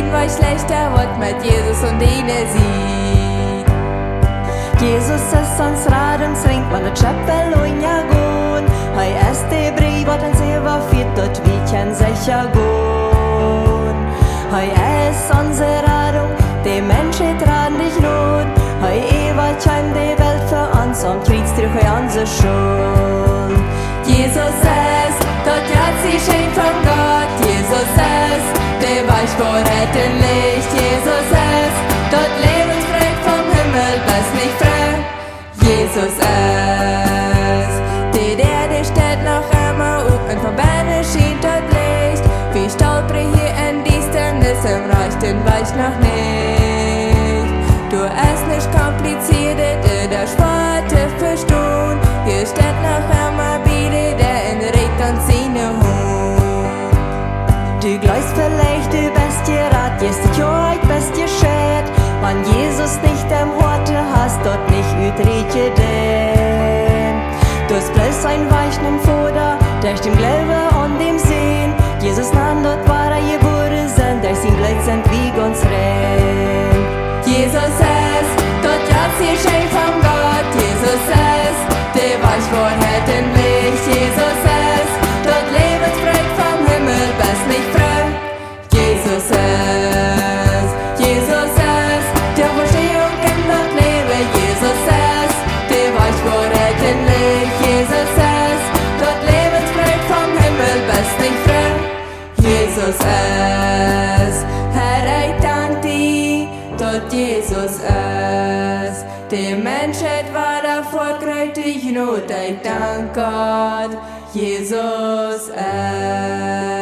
ihn war schlechter, wird mit Jesus und ihn sieht. Jesus ist uns Rad und Ring, wann der Chapel und ja gut. Hei ist die Brief, wat en selber fit, dort wie kann sicher gut. Hei ist unsere Radung, die Menschen tragen dich not. Hei ewig heim die Welt für uns und kriegst durch unsere Schuld. Jesus ist, dort hat sie schenkt von Gott. Jesus ist, der Weich vor retten Licht. Jesus ist, dort Lebensbrett vom Himmel, was nicht frei. Jesus ist, der steht noch immer auf und von Berne schien dort Licht. Wie stolprig hier in Distanz, im Reich den Weich noch nicht. Du es nicht kompliziert, der Schwarte verstehen. Hier steht noch immer wieder, der in Recht und seine Hund. Du glaubst vielleicht, du bist dir Rat, jetzt Joheit bist dir Schät. Wann Jesus nicht am Horte hast, dort nicht ütrige den. Du hast bloß ein Weichen Fuder, durch dem Glaube und dem Sehen. Jesus nahm dort war geboren sind, durch sein Blut sind wir uns rein. Jesus ist, dort hat sie schenkt von Gott. Jesus ist, der Weich vor retten Licht. Jesus ist, dort Lebensbrett vom Himmel, was nicht frei. Jesus ist, der Verstehung in dort Leben. Jesus ist, der Weich vor retten Licht. Jesus ist, dort Lebensbrett vom Himmel, was nicht frei. Jesus ist, Herr, ich dank dir, dort Jesus ist. Die Menschheit war davor kräftig Not, ich dank Gott, Jesus ist.